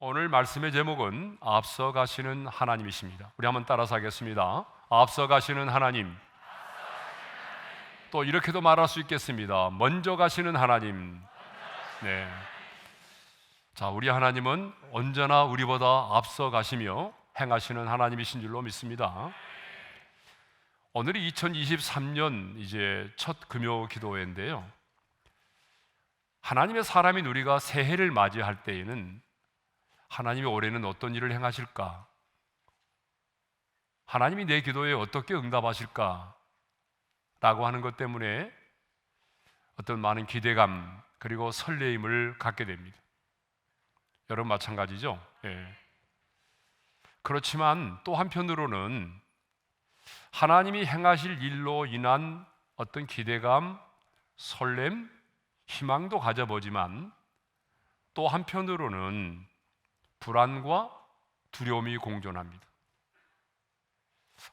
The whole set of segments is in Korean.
오늘 말씀의 제목은 앞서 가시는 하나님이십니다. 우리 한번 따라서 하겠습니다. 앞서 가시는 하나님. 또 이렇게도 말할 수 있겠습니다. 먼저 가시는 하나님. 네. 자, 우리 하나님은 언제나 우리보다 앞서 가시며 행하시는 하나님이신 줄로 믿습니다. 오늘이 2023년 이제 첫 금요 기도회인데요. 하나님의 사람인 우리가 새해를 맞이할 때에는 하나님이 올해는 어떤 일을 행하실까? 하나님이 내 기도에 어떻게 응답하실까? 라고 하는 것 때문에 어떤 많은 기대감 그리고 설레임을 갖게 됩니다. 여러분 마찬가지죠? 예. 그렇지만 또 한편으로는 하나님이 행하실 일로 인한 어떤 기대감, 설렘, 희망도 가져보지만 또 한편으로는 불안과 두려움이 공존합니다.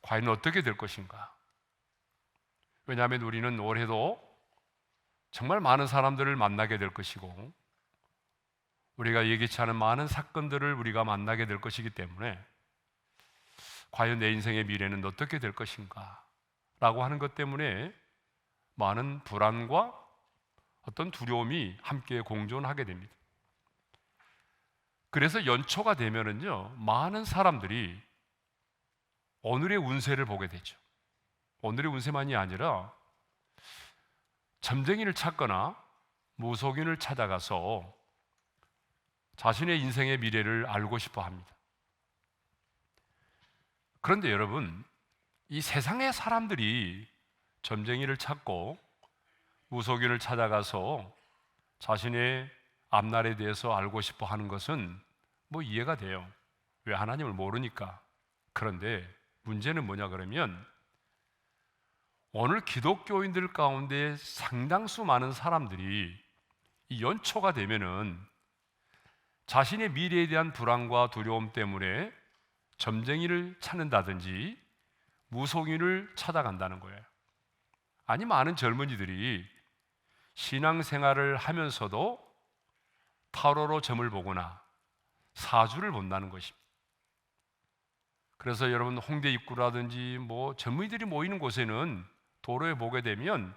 과연 어떻게 될 것인가? 왜냐하면 우리는 올해도 정말 많은 사람들을 만나게 될 것이고 우리가 예기치 않은 많은 사건들을 우리가 만나게 될 것이기 때문에 과연 내 인생의 미래는 어떻게 될 것인가? 라고 하는 것 때문에 많은 불안과 어떤 두려움이 함께 공존하게 됩니다. 그래서 연초가 되면은요, 많은 사람들이 오늘의 운세를 보게 되죠. 오늘의 운세만이 아니라 점쟁이를 찾거나 무속인을 찾아가서 자신의 인생의 미래를 알고 싶어 합니다. 그런데 여러분, 이 세상의 사람들이 점쟁이를 찾고 무속인을 찾아가서 자신의 앞날에 대해서 알고 싶어 하는 것은 뭐 이해가 돼요. 왜? 하나님을 모르니까. 그런데 문제는 뭐냐 그러면 오늘 기독교인들 가운데 상당수 많은 사람들이 이 연초가 되면은 자신의 미래에 대한 불안과 두려움 때문에 점쟁이를 찾는다든지 무속인을 찾아간다는 거예요. 아니, 많은 젊은이들이 신앙생활을 하면서도 타로로 점을 보거나 사주를 본다는 것입니다. 그래서 여러분 홍대 입구라든지 뭐 젊은이들이 모이는 곳에는 도로에 보게 되면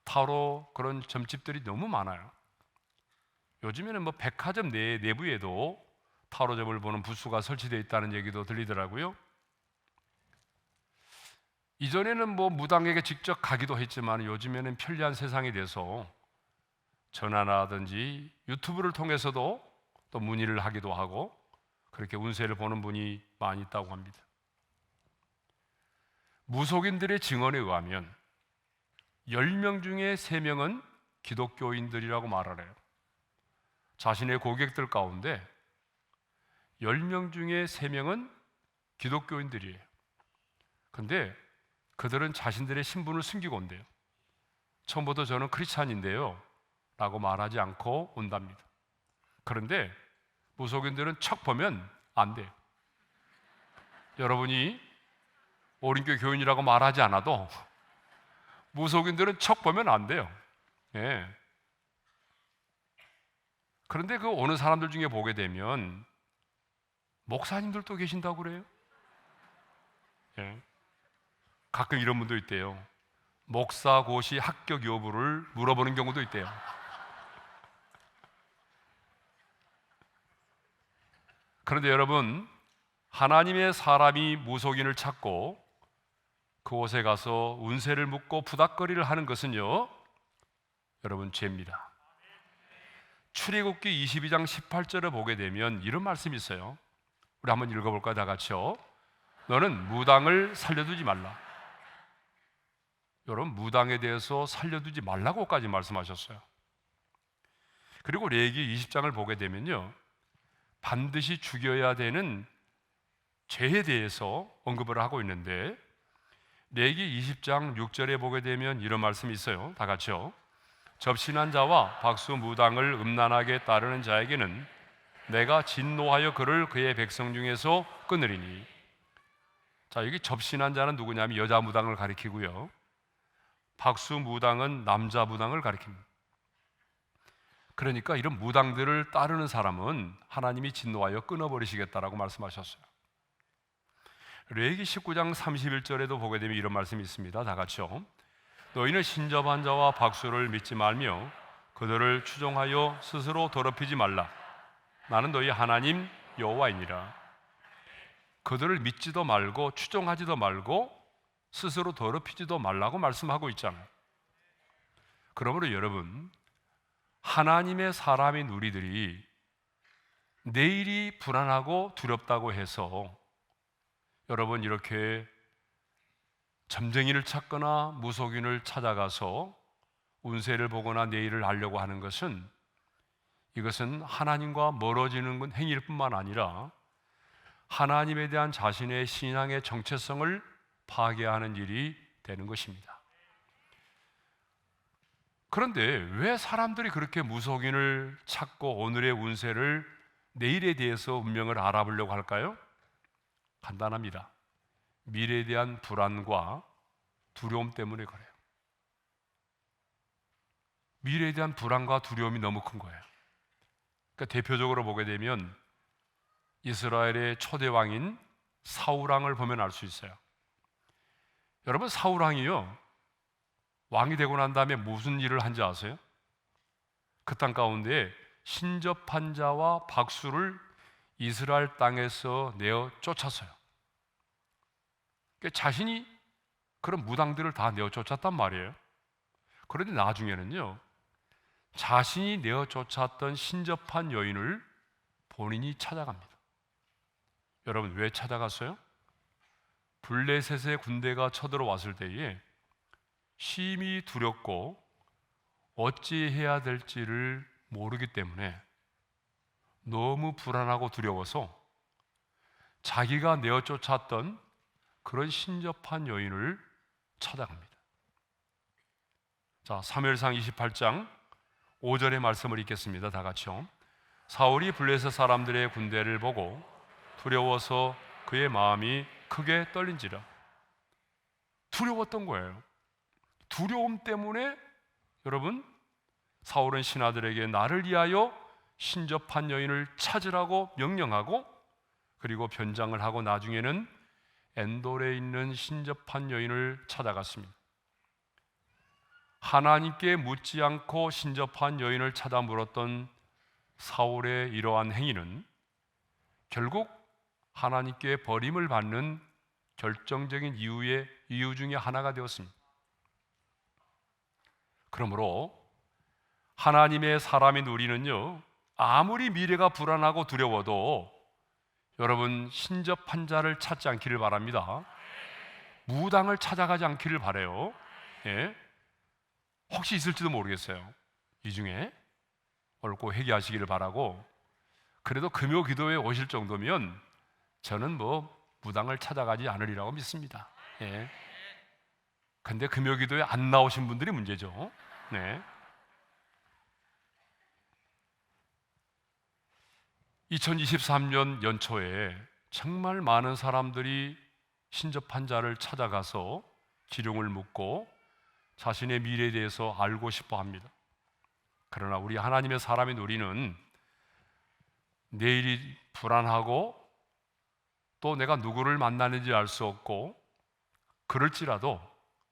타로 그런 점집들이 너무 많아요. 요즘에는 뭐 백화점 내부에도 타로점을 보는 부스가 설치되어 있다는 얘기도 들리더라고요. 이전에는 뭐 무당에게 직접 가기도 했지만 요즘에는 편리한 세상이 돼서 전화라든지 유튜브를 통해서도 또 문의를 하기도 하고 그렇게 운세를 보는 분이 많이 있다고 합니다. 무속인들의 증언에 의하면 10명 중에 3명은 기독교인들이라고 말을 해요. 자신의 고객들 가운데 10명 중에 3명은 기독교인들이에요. 그런데 그들은 자신들의 신분을 숨기고 온대요. 처음부터 저는 크리스찬인데요 라고 말하지 않고 온답니다. 그런데 무속인들은 척 보면 안 돼요. 여러분이 오린교 교인이라고 말하지 않아도 무속인들은 척 보면 안 돼요. 예. 그런데 그 오는 사람들 중에 보게 되면 목사님들도 계신다고 그래요. 예. 가끔 이런 분도 있대요. 목사 고시 합격 여부를 물어보는 경우도 있대요. 그런데 여러분, 하나님의 사람이 무속인을 찾고 그곳에 가서 운세를 묻고 부닥거리를 하는 것은요, 여러분 죄입니다. 출애굽기 22장 18절을 보게 되면 이런 말씀이 있어요. 우리 한번 읽어볼까요? 다 같이요. 너는 무당을 살려두지 말라. 여러분, 무당에 대해서 살려두지 말라고까지 말씀하셨어요. 그리고 레위기 20장을 보게 되면요, 반드시 죽여야 되는 죄에 대해서 언급을 하고 있는데 레위기 20장 6절에 보게 되면 이런 말씀이 있어요. 다 같이요. 접신한 자와 박수 무당을 음란하게 따르는 자에게는 내가 진노하여 그를 그의 백성 중에서 끊으리니. 자, 여기 접신한 자는 누구냐면 여자 무당을 가리키고요, 박수 무당은 남자 무당을 가리킵니다. 그러니까 이런 무당들을 따르는 사람은 하나님이 진노하여 끊어버리시겠다라고 말씀하셨어요. 레위기 19장 31절에도 보게 되면 이런 말씀이 있습니다. 다 같이요. 너희는 신접한 자와 박수를 믿지 말며 그들을 추종하여 스스로 더럽히지 말라. 나는 너희 하나님 여호와이니라. 그들을 믿지도 말고 추종하지도 말고 스스로 더럽히지도 말라고 말씀하고 있잖아요. 그러므로 여러분, 하나님의 사람인 우리들이 내일이 불안하고 두렵다고 해서 여러분 이렇게 점쟁이를 찾거나 무속인을 찾아가서 운세를 보거나 내일을 알려고 하는 것은, 이것은 하나님과 멀어지는 행위일 뿐만 아니라 하나님에 대한 자신의 신앙의 정체성을 파괴하는 일이 되는 것입니다. 그런데 왜 사람들이 그렇게 무속인을 찾고 오늘의 운세를, 내일에 대해서 운명을 알아보려고 할까요? 간단합니다. 미래에 대한 불안과 두려움 때문에 그래요. 미래에 대한 불안과 두려움이 너무 큰 거예요. 그러니까 대표적으로 보게 되면 이스라엘의 초대 왕인 사울왕을 보면 알 수 있어요. 여러분, 사울왕이요, 왕이 되고 난 다음에 무슨 일을 한지 아세요? 그 땅 가운데 신접한 자와 박수를 이스라엘 땅에서 내어 쫓았어요. 그러니까 자신이 그런 무당들을 다 내어 쫓았단 말이에요. 그런데 나중에는요, 자신이 내어 쫓았던 신접한 여인을 본인이 찾아갑니다. 여러분, 왜 찾아갔어요? 블레셋의 군대가 쳐들어왔을 때에 심히 두렵고 어찌해야 될지를 모르기 때문에 너무 불안하고 두려워서 자기가 내어 쫓았던 그런 신접한 여인을 찾아갑니다. 자, 사무엘상 28장 5절의 말씀을 읽겠습니다. 다 같이요. 사울이 블레셋 사람들의 군대를 보고 두려워서 그의 마음이 크게 떨린지라. 두려웠던 거예요. 두려움 때문에 여러분, 사울은 신하들에게 나를 위하여 신접한 여인을 찾으라고 명령하고, 그리고 변장을 하고 나중에는 엔돌에 있는 신접한 여인을 찾아갔습니다. 하나님께 묻지 않고 신접한 여인을 찾아 물었던 사울의 이러한 행위는 결국 하나님께 버림을 받는 결정적인 이유 중에 하나가 되었습니다. 그러므로 하나님의 사람인 우리는요, 아무리 미래가 불안하고 두려워도 여러분, 신접한 자를 찾지 않기를 바랍니다. 무당을 찾아가지 않기를 바라요. 예? 혹시 있을지도 모르겠어요. 이 중에 오늘 꼭 회개하시기를 바라고, 그래도 금요 기도에 오실 정도면 저는 무당을 찾아가지 않으리라고 믿습니다. 예. 근데 금요 기도에 안 나오신 분들이 문제죠. 네. 2023년 연초에 정말 많은 사람들이 신접한 자를 찾아가서 기룡을 묻고 자신의 미래에 대해서 알고 싶어 합니다. 그러나 우리 하나님의 사람인 우리는 내일이 불안하고 또 내가 누구를 만나는지 알 수 없고, 그럴지라도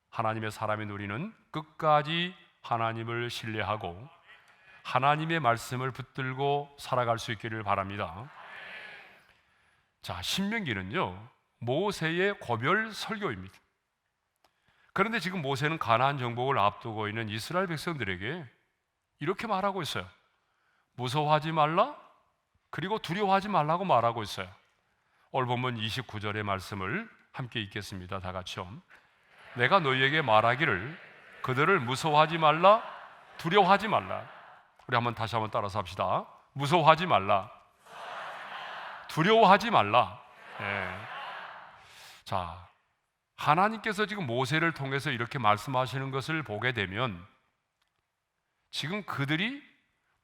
하나님의 사람인 우리는 끝까지 하나님을 신뢰하고 하나님의 말씀을 붙들고 살아갈 수 있기를 바랍니다. 자, 신명기는요, 모세의 고별 설교입니다. 그런데 지금 모세는 가나안 정복을 앞두고 있는 이스라엘 백성들에게 이렇게 말하고 있어요. 무서워하지 말라, 그리고 두려워하지 말라고 말하고 있어요. 오늘 본문 29절의 말씀을 함께 읽겠습니다. 다 같이요. 내가 너희에게 말하기를 그들을 무서워하지 말라, 두려워하지 말라. 우리 다시 한번 따라서 합시다. 무서워하지 말라, 두려워하지 말라. 네. 자, 하나님께서 지금 모세를 통해서 이렇게 말씀하시는 것을 보게 되면 지금 그들이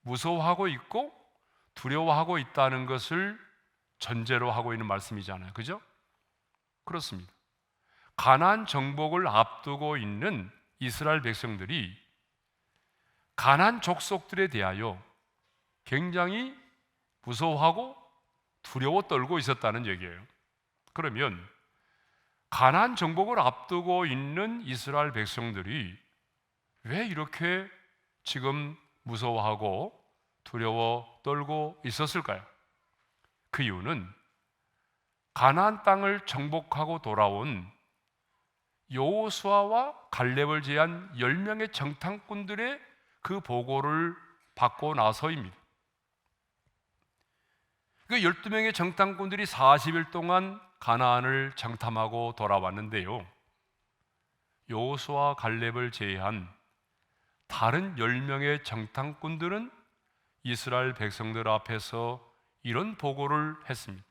무서워하고 있고 두려워하고 있다는 것을 전제로 하고 있는 말씀이잖아요. 그죠? 그렇습니다. 가나안 정복을 앞두고 있는 이스라엘 백성들이 가나안 족속들에 대하여 굉장히 무서워하고 두려워 떨고 있었다는 얘기예요. 그러면 가나안 정복을 앞두고 있는 이스라엘 백성들이 왜 이렇게 지금 무서워하고 두려워 떨고 있었을까요? 그 이유는 가나안 땅을 정복하고 돌아온 여호수아와 갈렙을 제한 10명의 정탐꾼들의 그 보고를 받고 나서입니다. 그 12명의 정탐꾼들이 40일 동안 가나안을 정탐하고 돌아왔는데요, 여호수아 갈렙을 제외한 다른 10명의 정탐꾼들은 이스라엘 백성들 앞에서 이런 보고를 했습니다.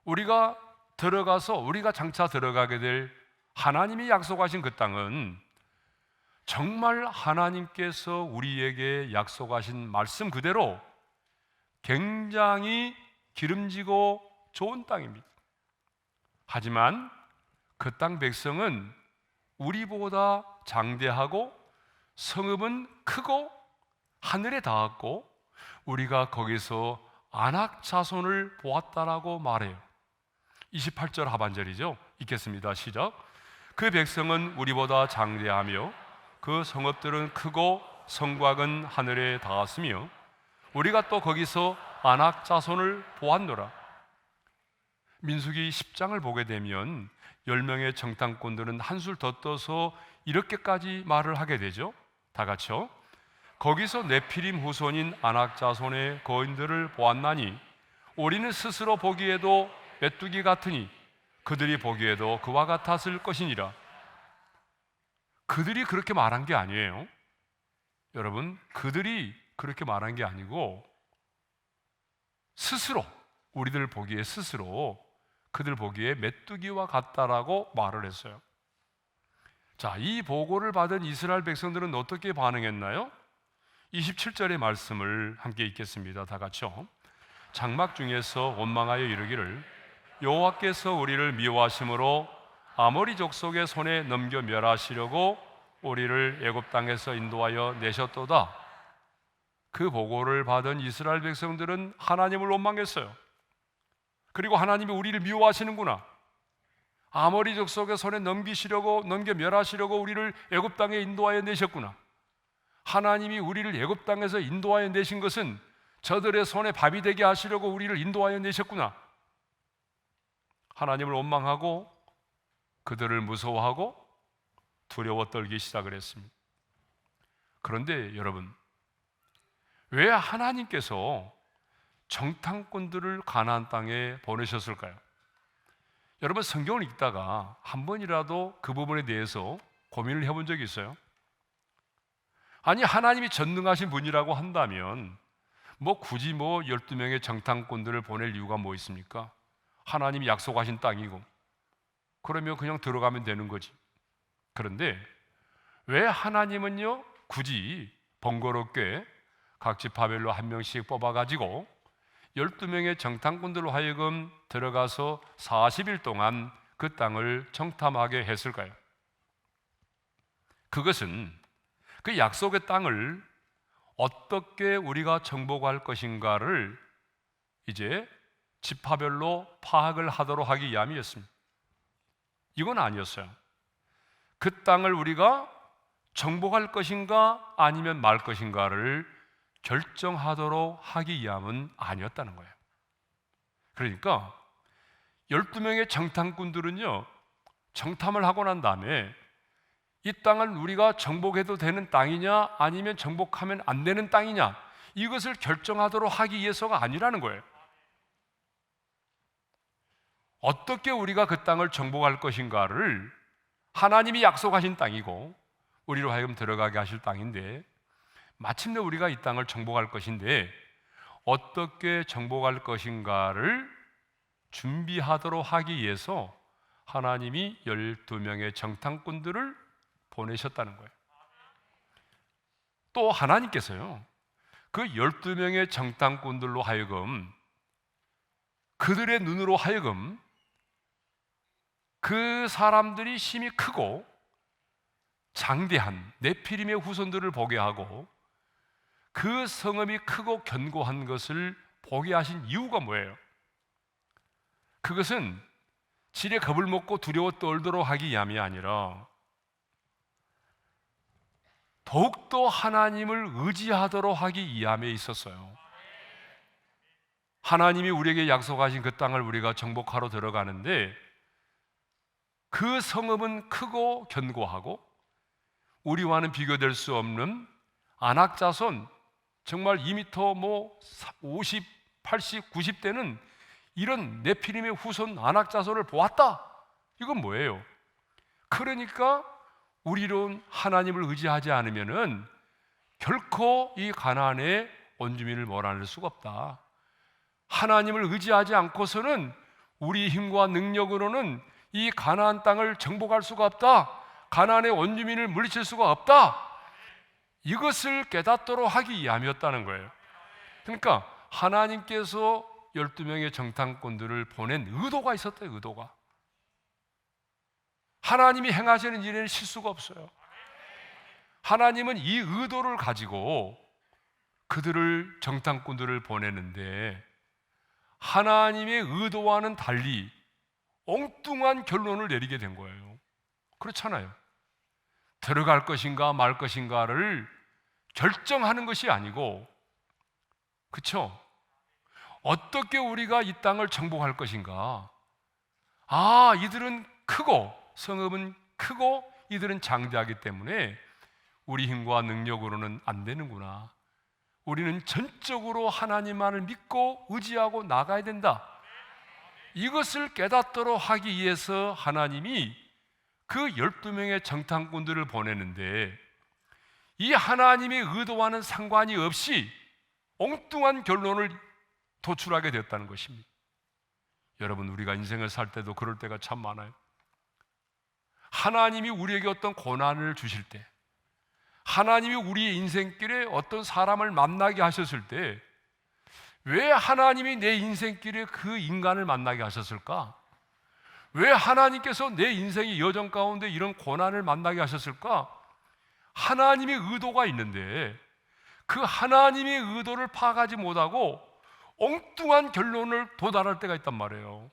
우리가 장차 들어가게 될 하나님이 약속하신 그 땅은 정말 하나님께서 우리에게 약속하신 말씀 그대로 굉장히 기름지고 좋은 땅입니다. 하지만 그 땅 백성은 우리보다 장대하고 성읍은 크고 하늘에 닿았고 우리가 거기서 아낙 자손을 보았다라고 말해요. 28절 하반절이죠. 읽겠습니다. 시작. 그 백성은 우리보다 장대하며 그 성읍들은 크고 성곽은 하늘에 닿았으며 우리가 또 거기서 아낙 자손을 보았노라. 민수기 10장을 보게 되면 10명의 정탐꾼들은 한술 더 떠서 이렇게까지 말을 하게 되죠. 다 같이요. 거기서 네피림 후손인 아낙 자손의 거인들을 보았나니 우리는 스스로 보기에도 메뚜기 같으니 그들이 보기에도 그와 같았을 것이니라. 그들이 그렇게 말한 게 아니에요. 여러분, 그들이 그렇게 말한 게 아니고 스스로, 우리들 보기에 스스로 그들 보기에 메뚜기와 같다라고 말을 했어요. 자, 이 보고를 받은 이스라엘 백성들은 어떻게 반응했나요? 27절의 말씀을 함께 읽겠습니다. 다 같이요. 장막 중에서 원망하여 이르기를 여호와께서 우리를 미워하심으로 아모리 족속의 손에 넘겨 멸하시려고 우리를 애굽 땅에서 인도하여 내셨도다. 그 보고를 받은 이스라엘 백성들은 하나님을 원망했어요. 그리고 하나님이 우리를 미워하시는구나, 아모리 족속의 손에 넘겨 멸하시려고 우리를 애굽 땅에 인도하여 내셨구나, 하나님이 우리를 애굽 땅에서 인도하여 내신 것은 저들의 손에 밥이 되게 하시려고 우리를 인도하여 내셨구나. 하나님을 원망하고 그들을 무서워하고 두려워 떨기 시작을 했습니다. 그런데 여러분, 왜 하나님께서 정탐꾼들을 가나안 땅에 보내셨을까요? 여러분, 성경을 읽다가 한 번이라도 그 부분에 대해서 고민을 해본 적이 있어요? 아니, 하나님이 전능하신 분이라고 한다면 굳이 12명의 정탐꾼들을 보낼 이유가 뭐 있습니까? 하나님이 약속하신 땅이고 그러면 그냥 들어가면 되는 거지. 그런데 왜 하나님은요 굳이 번거롭게 각 지파별로 한 명씩 뽑아가지고 12명의 정탐꾼들로 하여금 들어가서 40일 동안 그 땅을 정탐하게 했을까요? 그것은 그 약속의 땅을 어떻게 우리가 정복할 것인가를 이제 지파별로 파악을 하도록 하기 위함이었습니다. 이건 아니었어요. 그 땅을 우리가 정복할 것인가 아니면 말 것인가를 결정하도록 하기 위함은 아니었다는 거예요. 그러니까 12명의 정탐꾼들은요 정탐을 하고 난 다음에 이 땅을 우리가 정복해도 되는 땅이냐 아니면 정복하면 안 되는 땅이냐, 이것을 결정하도록 하기 위해서가 아니라는 거예요. 어떻게 우리가 그 땅을 정복할 것인가를, 하나님이 약속하신 땅이고 우리로 하여금 들어가게 하실 땅인데 마침내 우리가 이 땅을 정복할 것인데 어떻게 정복할 것인가를 준비하도록 하기 위해서 하나님이 12명의 정탐꾼들을 보내셨다는 거예요. 또 하나님께서요 그 12명의 정탐꾼들로 하여금, 그들의 눈으로 하여금 그 사람들이 힘이 크고 장대한 네피림의 후손들을 보게 하고 그 성읍이 크고 견고한 것을 보게 하신 이유가 뭐예요? 그것은 지레 겁을 먹고 두려워 떨도록 하기 위함이 아니라 더욱더 하나님을 의지하도록 하기 위함에 있었어요. 하나님이 우리에게 약속하신 그 땅을 우리가 정복하러 들어가는데 그 성읍은 크고 견고하고 우리와는 비교될 수 없는 안악자손, 정말 2m 50, 80, 90대는 이런 네피림의 후손 안악자손을 보았다. 이건 뭐예요? 그러니까 우리는 하나님을 의지하지 않으면은 결코 이 가나안의 원주민을 몰아낼 수가 없다. 하나님을 의지하지 않고서는 우리 힘과 능력으로는 이 가나안 땅을 정복할 수가 없다. 가나안의 원주민을 물리칠 수가 없다. 이것을 깨닫도록 하기 위함이었다는 거예요. 그러니까 하나님께서 12명의 정탐꾼들을 보낸 의도가 있었다. 의도가. 하나님이 행하시는 일에는 실수가 없어요. 하나님은 이 의도를 가지고 그들을 정탐꾼들을 보내는데 하나님의 의도와는 달리 엉뚱한 결론을 내리게 된 거예요. 그렇잖아요. 들어갈 것인가 말 것인가를 결정하는 것이 아니고, 그렇죠? 어떻게 우리가 이 땅을 정복할 것인가? 아, 이들은 크고 성읍은 크고 이들은 장대하기 때문에 우리 힘과 능력으로는 안 되는구나. 우리는 전적으로 하나님만을 믿고 의지하고 나가야 된다. 이것을 깨닫도록 하기 위해서 하나님이 그 12명의 정탐꾼들을 보내는데 이 하나님의 의도와는 상관이 없이 엉뚱한 결론을 도출하게 되었다는 것입니다. 여러분, 우리가 인생을 살 때도 그럴 때가 참 많아요. 하나님이 우리에게 어떤 고난을 주실 때, 하나님이 우리의 인생길에 어떤 사람을 만나게 하셨을 때 왜 하나님이 내 인생길에 그 인간을 만나게 하셨을까? 왜 하나님께서 내 인생의 여정 가운데 이런 고난을 만나게 하셨을까? 하나님의 의도가 있는데 그 하나님의 의도를 파악하지 못하고 엉뚱한 결론을 도달할 때가 있단 말이에요.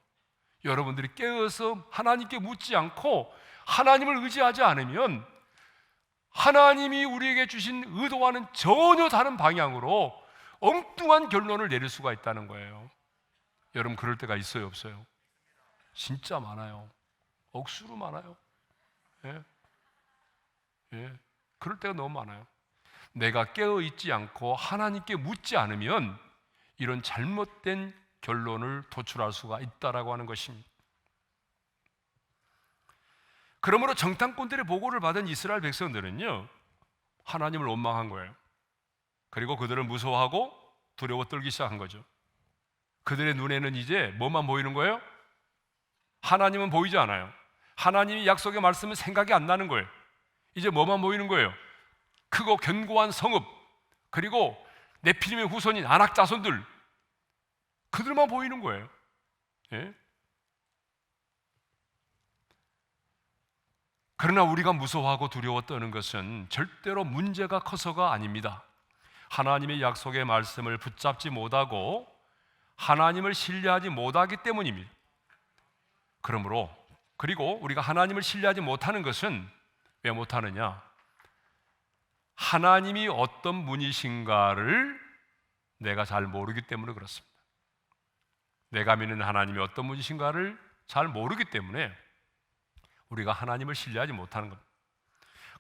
여러분들이 깨어서 하나님께 묻지 않고 하나님을 의지하지 않으면 하나님이 우리에게 주신 의도와는 전혀 다른 방향으로 엉뚱한 결론을 내릴 수가 있다는 거예요. 여러분, 그럴 때가 있어요, 없어요? 진짜 많아요. 억수로 많아요. 예. 예. 그럴 때가 너무 많아요. 내가 깨어있지 않고 하나님께 묻지 않으면 이런 잘못된 결론을 도출할 수가 있다라고 하는 것입니다. 그러므로 정탐꾼들의 보고를 받은 이스라엘 백성들은요, 하나님을 원망한 거예요. 그리고 그들은 무서워하고 두려워 떨기 시작한 거죠. 그들의 눈에는 이제 뭐만 보이는 거예요? 하나님은 보이지 않아요. 하나님이 약속의 말씀은 생각이 안 나는 거예요. 이제 뭐만 보이는 거예요? 크고 견고한 성읍, 그리고 네피림의 후손인 아낙 자손들, 그들만 보이는 거예요. 예? 그러나 우리가 무서워하고 두려워 떠는 것은 절대로 문제가 커서가 아닙니다. 하나님의 약속의 말씀을 붙잡지 못하고 하나님을 신뢰하지 못하기 때문입니다. 그리고 우리가 하나님을 신뢰하지 못하는 것은 왜 못하느냐? 하나님이 어떤 분이신가를 내가 잘 모르기 때문에 그렇습니다. 내가 믿는 하나님이 어떤 분이신가를 잘 모르기 때문에 우리가 하나님을 신뢰하지 못하는 겁니다.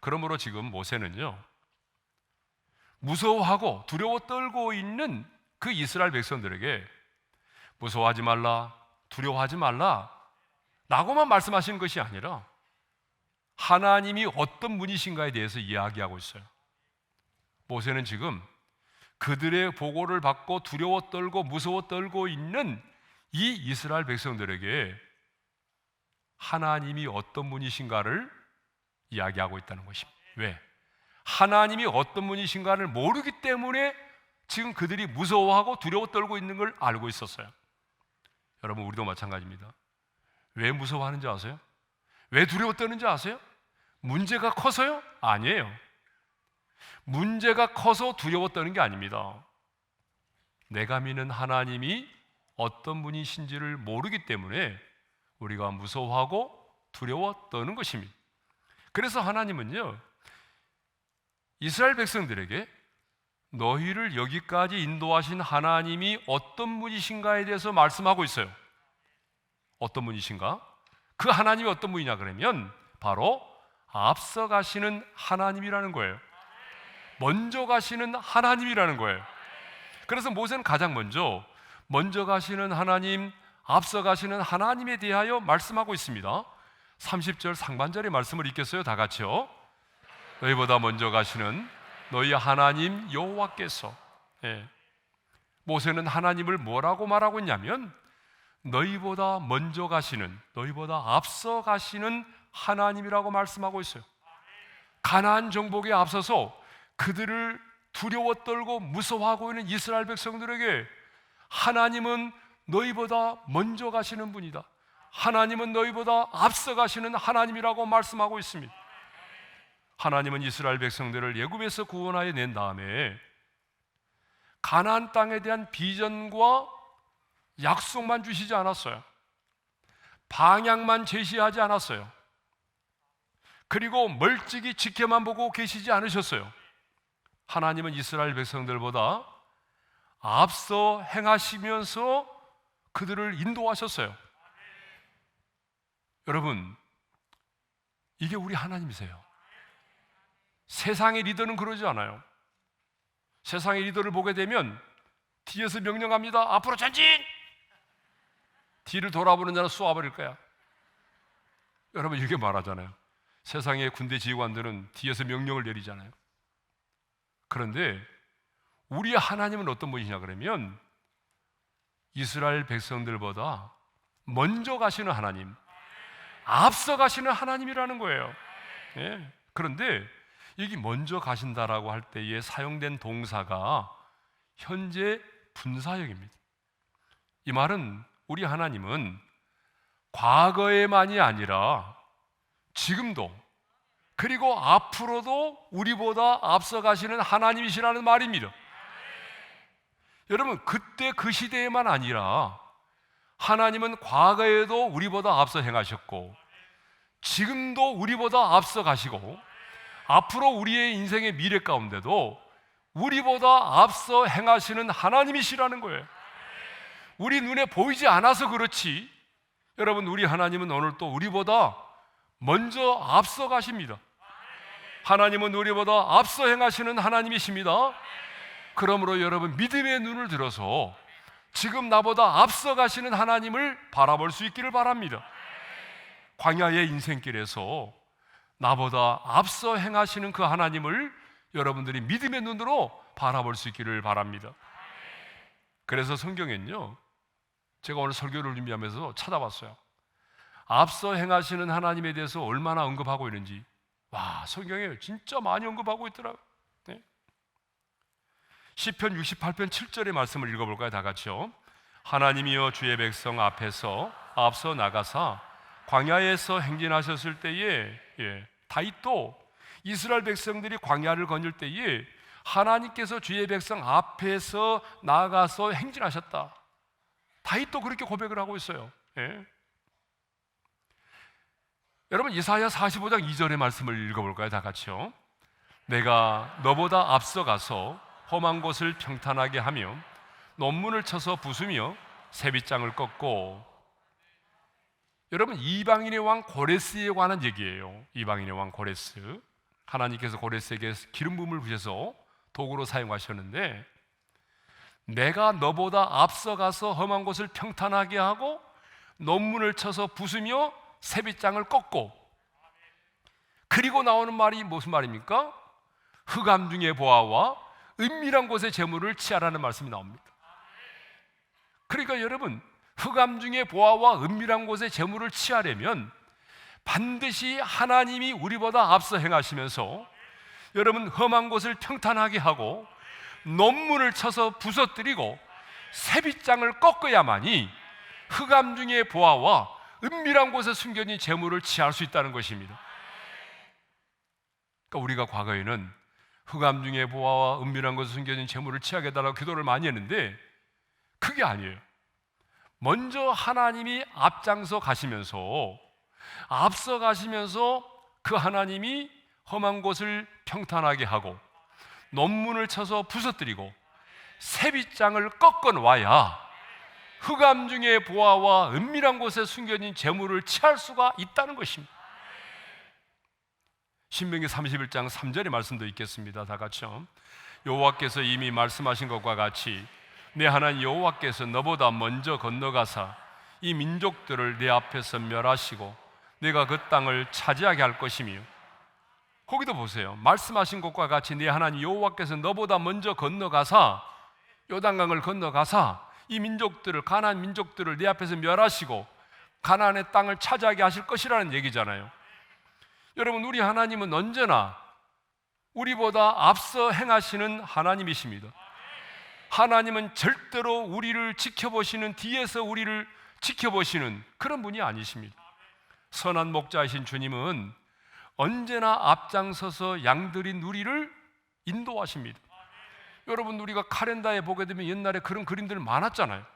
그러므로 지금 모세는요, 무서워하고 두려워 떨고 있는 그 이스라엘 백성들에게 무서워하지 말라, 두려워하지 말라 라고만 말씀하시는 것이 아니라 하나님이 어떤 분이신가에 대해서 이야기하고 있어요. 모세는 지금 그들의 보고를 받고 두려워 떨고 무서워 떨고 있는 이 이스라엘 백성들에게 하나님이 어떤 분이신가를 이야기하고 있다는 것입니다. 왜? 하나님이 어떤 분이신가를 모르기 때문에 지금 그들이 무서워하고 두려워 떨고 있는 걸 알고 있었어요. 여러분, 우리도 마찬가지입니다. 왜 무서워하는지 아세요? 왜 두려워 떠는지 아세요? 문제가 커서요? 아니에요. 문제가 커서 두려워 떠는 게 아닙니다. 내가 믿는 하나님이 어떤 분이신지를 모르기 때문에 우리가 무서워하고 두려워 떠는 것입니다. 그래서 하나님은요, 이스라엘 백성들에게 너희를 여기까지 인도하신 하나님이 어떤 분이신가에 대해서 말씀하고 있어요. 어떤 분이신가? 그 하나님이 어떤 분이냐 그러면 바로 앞서 가시는 하나님이라는 거예요. 먼저 가시는 하나님이라는 거예요. 그래서 모세는 가장 먼저 가시는 하나님, 앞서 가시는 하나님에 대하여 말씀하고 있습니다. 30절 상반절의 말씀을 읽겠어요? 다 같이요. 너희보다 먼저 가시는 너희 하나님 여호와께서. 모세는 하나님을 뭐라고 말하고 있냐면 너희보다 먼저 가시는, 너희보다 앞서 가시는 하나님이라고 말씀하고 있어요. 가나안 정복에 앞서서 그들을 두려워 떨고 무서워하고 있는 이스라엘 백성들에게 하나님은 너희보다 먼저 가시는 분이다, 하나님은 너희보다 앞서 가시는 하나님이라고 말씀하고 있습니다. 하나님은 이스라엘 백성들을 애굽에서 구원하여 낸 다음에 가나안 땅에 대한 비전과 약속만 주시지 않았어요. 방향만 제시하지 않았어요. 그리고 멀찍이 지켜만 보고 계시지 않으셨어요. 하나님은 이스라엘 백성들보다 앞서 행하시면서 그들을 인도하셨어요. 여러분, 이게 우리 하나님이세요. 세상의 리더는 그러지 않아요. 세상의 리더를 보게 되면 뒤에서 명령합니다. 앞으로 전진! 뒤를 돌아보는 자는 쏘아버릴 거야. 여러분, 이렇게 말하잖아요. 세상의 군대 지휘관들은 뒤에서 명령을 내리잖아요. 그런데 우리 하나님은 어떤 분이시냐 그러면 이스라엘 백성들보다 먼저 가시는 하나님, 앞서 가시는 하나님이라는 거예요. 그런데 여기 먼저 가신다라고 할 때에 사용된 동사가 현재 분사형입니다. 이 말은 우리 하나님은 과거에만이 아니라 지금도 그리고 앞으로도 우리보다 앞서 가시는 하나님이시라는 말입니다. 여러분, 그때 그 시대에만 아니라 하나님은 과거에도 우리보다 앞서 행하셨고 지금도 우리보다 앞서 가시고 앞으로 우리의 인생의 미래 가운데도 우리보다 앞서 행하시는 하나님이시라는 거예요. 우리 눈에 보이지 않아서 그렇지 여러분, 우리 하나님은 오늘 또 우리보다 먼저 앞서 가십니다. 하나님은 우리보다 앞서 행하시는 하나님이십니다. 그러므로 여러분, 믿음의 눈을 들어서 지금 나보다 앞서 가시는 하나님을 바라볼 수 있기를 바랍니다. 광야의 인생길에서 나보다 앞서 행하시는 그 하나님을 여러분들이 믿음의 눈으로 바라볼 수 있기를 바랍니다. 그래서 성경엔요, 제가 오늘 설교를 준비하면서 찾아봤어요. 앞서 행하시는 하나님에 대해서 얼마나 언급하고 있는지. 와, 성경에 진짜 많이 언급하고 있더라고요. 시편 68편 7절의 말씀을 읽어볼까요? 다 같이요. 하나님이여 주의 백성 앞에서 앞서 나가사 광야에서 행진하셨을 때에, 다윗도 이스라엘 백성들이 광야를 거닐 때에 하나님께서 주의 백성 앞에서 나가서 행진하셨다. 다윗도 그렇게 고백을 하고 있어요. 여러분, 이사야 45장 2절의 말씀을 읽어볼까요? 다 같이요. 내가 너보다 앞서가서 험한 곳을 평탄하게 하며 논문을 쳐서 부수며 세빗장을 꺾고. 여러분, 이방인의 왕 고레스에 관한 얘기예요. 이방인의 왕 고레스, 하나님께서 고레스에게 기름 부음을 부셔서 도구로 사용하셨는데, 내가 너보다 앞서가서 험한 곳을 평탄하게 하고 논문을 쳐서 부수며 세빗장을 꺾고. 그리고 나오는 말이 무슨 말입니까? 흑암 중의 보화와 은밀한 곳의 재물을 취하라는 말씀이 나옵니다. 그러니까 여러분, 흑암 중의 보화와 은밀한 곳의 재물을 취하려면 반드시 하나님이 우리보다 앞서 행하시면서 여러분, 험한 곳을 평탄하게 하고 논문을 쳐서 부서뜨리고 세빗장을 꺾어야만이 흑암 중의 보화와 은밀한 곳에 숨겨진 재물을 취할 수 있다는 것입니다. 그러니까 우리가 과거에는 흑암 중에 보화와 은밀한 것에 숨겨진 재물을 취하게 해달라고 기도를 많이 했는데 그게 아니에요. 먼저 하나님이 앞장서 가시면서 그 하나님이 험한 곳을 평탄하게 하고 논문을 쳐서 부서뜨리고 새빗장을 꺾어 놔야 흑암 중의 보화와 은밀한 곳에 숨겨진 재물을 취할 수가 있다는 것입니다. 신명기 31장 3절의 말씀도 있겠습니다. 다 같이요. 여호와께서 이미 말씀하신 것과 같이 내 하나님 여호와께서 너보다 먼저 건너가사 이 민족들을 내 앞에서 멸하시고 내가 그 땅을 차지하게 할 것이며, 거기도 보세요. 말씀하신 것과 같이 내 하나님 여호와께서 너보다 먼저 건너가사, 요단강을 건너가사 이 민족들을, 가나안 민족들을 내 앞에서 멸하시고 가나안의 땅을 차지하게 하실 것이라는 얘기잖아요. 여러분, 우리 하나님은 언제나 우리보다 앞서 행하시는 하나님이십니다. 하나님은 절대로 우리를 지켜보시는, 뒤에서 우리를 지켜보시는 그런 분이 아니십니다. 선한 목자이신 주님은 언제나 앞장서서 양들인 우리를 인도하십니다. 여러분, 우리가 카렌다에 보게 되면 옛날에 그런 그림들 많았잖아요.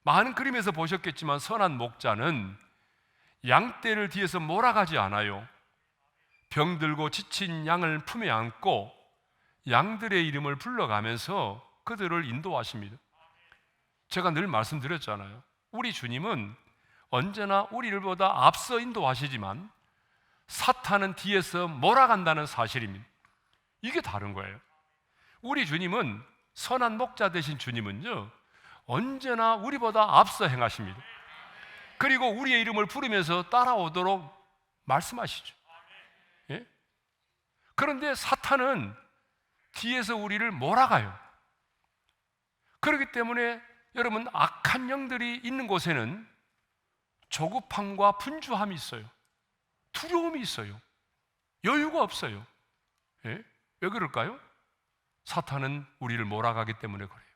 많은 그림에서 보셨겠지만 선한 목자는 양떼를 뒤에서 몰아가지 않아요. 병들고 지친 양을 품에 안고 양들의 이름을 불러가면서 그들을 인도하십니다. 제가 늘 말씀드렸잖아요. 우리 주님은 언제나 우리를 보다 앞서 인도하시지만 사탄은 뒤에서 몰아간다는 사실입니다. 이게 다른 거예요. 우리 주님은, 선한 목자 되신 주님은요, 언제나 우리보다 앞서 행하십니다. 그리고 우리의 이름을 부르면서 따라오도록 말씀하시죠. 예? 그런데 사탄은 뒤에서 우리를 몰아가요. 그렇기 때문에 여러분, 악한 영들이 있는 곳에는 조급함과 분주함이 있어요. 두려움이 있어요. 여유가 없어요. 예? 왜 그럴까요? 사탄은 우리를 몰아가기 때문에 그래요.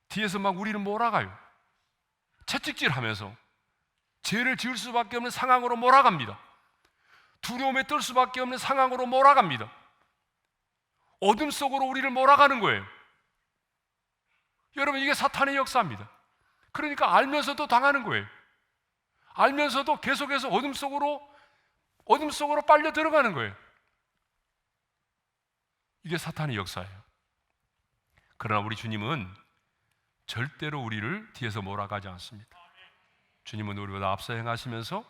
뒤에서 막 우리를 몰아가요. 채찍질하면서 죄를 지을 수밖에 없는 상황으로 몰아갑니다. 두려움에 떨 수밖에 없는 상황으로 몰아갑니다. 어둠 속으로 우리를 몰아가는 거예요. 여러분, 이게 사탄의 역사입니다. 그러니까 알면서도 당하는 거예요. 알면서도 계속해서 어둠 속으로 빨려 들어가는 거예요. 이게 사탄의 역사예요. 그러나 우리 주님은 절대로 우리를 뒤에서 몰아가지 않습니다. 주님은 우리보다 앞서 행하시면서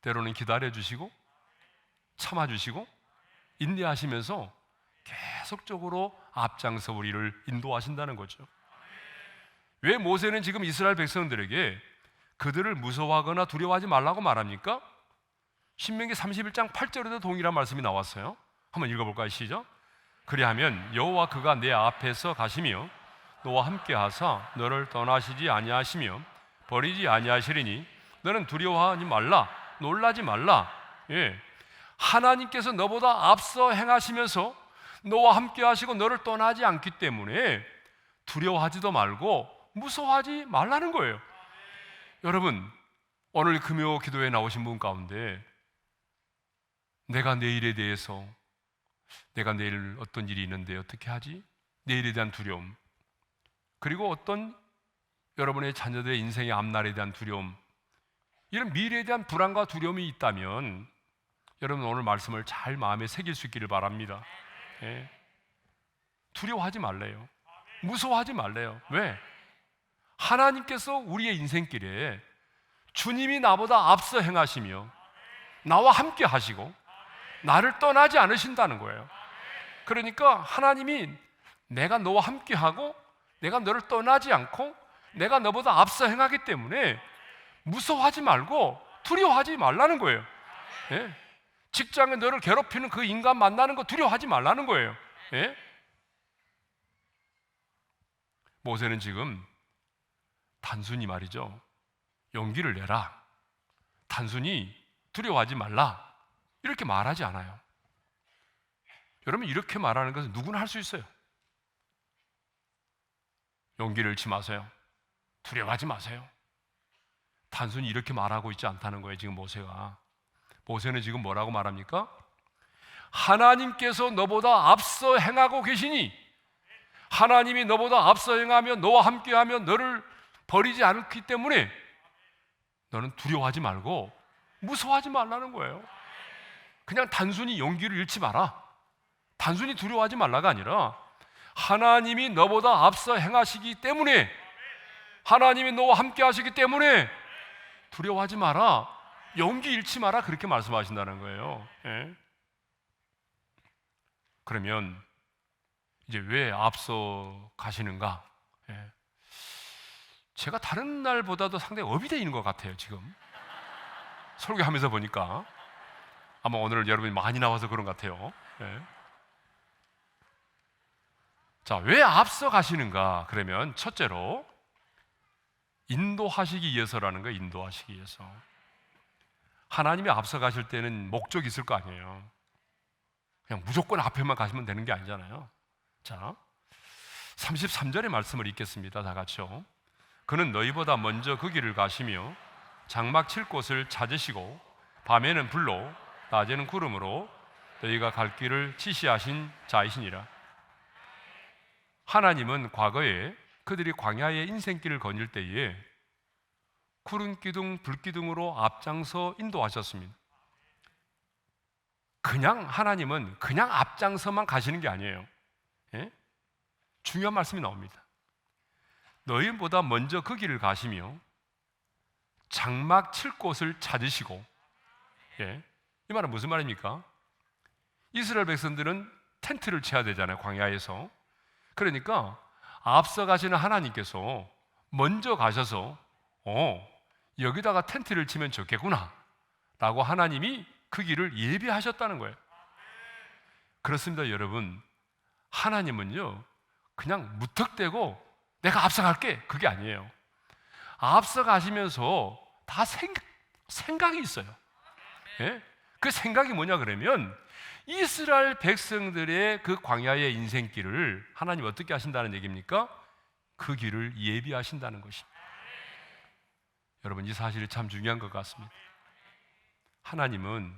때로는 기다려주시고 참아주시고 인내하시면서 계속적으로 앞장서 우리를 인도하신다는 거죠. 왜 모세는 지금 이스라엘 백성들에게 그들을 무서워하거나 두려워하지 말라고 말합니까? 신명기 31장 8절에도 동일한 말씀이 나왔어요. 한번 읽어볼까요? 시작. 그리하면 여호와 그가 내 앞에서 가시며 너와 함께 하사 너를 떠나시지 아니하시며 버리지 아니하시리니 너는 두려워하지 말라, 놀라지 말라. 예. 하나님께서 너보다 앞서 행하시면서 너와 함께 하시고 너를 떠나지 않기 때문에 두려워하지도 말고 무서워하지 말라는 거예요. 여러분, 오늘 금요 기도에 나오신 분 가운데 내가 내일에 대해서, 내가 내일 어떤 일이 있는데 어떻게 하지? 내일에 대한 두려움, 그리고 어떤 여러분의 자녀들의 인생의 앞날에 대한 두려움, 이런 미래에 대한 불안과 두려움이 있다면 여러분, 오늘 말씀을 잘 마음에 새길 수 있기를 바랍니다. 예. 두려워하지 말래요. 무서워하지 말래요. 왜? 하나님께서 우리의 인생길에 주님이 나보다 앞서 행하시며 나와 함께 하시고 나를 떠나지 않으신다는 거예요. 그러니까 하나님이 내가 너와 함께 하고 내가 너를 떠나지 않고 내가 너보다 앞서 행하기 때문에 무서워하지 말고 두려워하지 말라는 거예요. 예? 직장에 너를 괴롭히는 그 인간 만나는 거 두려워하지 말라는 거예요. 예? 모세는 지금 단순히 말이죠, 용기를 내라, 단순히 두려워하지 말라, 이렇게 말하지 않아요. 여러분, 이렇게 말하는 것은 누구나 할 수 있어요. 용기를 잃지 마세요. 두려워하지 마세요. 단순히 이렇게 말하고 있지 않다는 거예요. 지금 모세는 지금 뭐라고 말합니까? 하나님께서 너보다 앞서 행하고 계시니, 하나님이 너보다 앞서 행하며 너와 함께하며 너를 버리지 않기 때문에 너는 두려워하지 말고 무서워하지 말라는 거예요. 그냥 단순히 용기를 잃지 마라, 단순히 두려워하지 말라가 아니라 하나님이 너보다 앞서 행하시기 때문에, 하나님이 너와 함께 하시기 때문에 두려워하지 마라, 용기 잃지 마라, 그렇게 말씀하신다는 거예요. 예? 그러면 이제 왜 앞서 가시는가? 예. 제가 다른 날보다도 상당히 업이 되어 있는 것 같아요. 지금 설교하면서 보니까 아마 오늘 여러분이 많이 나와서 그런 것 같아요. 예. 자, 왜 앞서 가시는가? 그러면 첫째로 인도하시기 위해서라는 거예요. 인도하시기 위해서. 하나님이 앞서 가실 때는 목적이 있을 거 아니에요. 그냥 무조건 앞에만 가시면 되는 게 아니잖아요. 자, 33절의 말씀을 읽겠습니다. 다 같이요. 그는 너희보다 먼저 그 길을 가시며 장막 칠 곳을 찾으시고 밤에는 불로 낮에는 구름으로 너희가 갈 길을 지시하신 자이시니라. 하나님은 과거에 그들이 광야의 인생길을 거닐 때에 구름 기둥, 불 기둥으로 앞장서 인도하셨습니다. 하나님은 그냥 앞장서만 가시는 게 아니에요. 예? 중요한 말씀이 나옵니다. 너희보다 먼저 그 길을 가시며 장막 칠 곳을 찾으시고, 예? 이 말은 무슨 말입니까? 이스라엘 백성들은 텐트를 쳐야 되잖아요, 광야에서. 그러니까 앞서 가시는 하나님께서 먼저 가셔서 여기다가 텐트를 치면 좋겠구나 라고 하나님이 그 길을 예비하셨다는 거예요. 그렇습니다, 여러분. 하나님은요 그냥 무턱대고 내가 앞서갈게, 그게 아니에요. 앞서 가시면서 다 생각이 있어요. 예? 그 생각이 뭐냐 그러면 이스라엘 백성들의 그 광야의 인생길을 하나님 어떻게 하신다는 얘기입니까? 그 길을 예비하신다는 것입니다. 여러분, 이 사실이 참 중요한 것 같습니다. 하나님은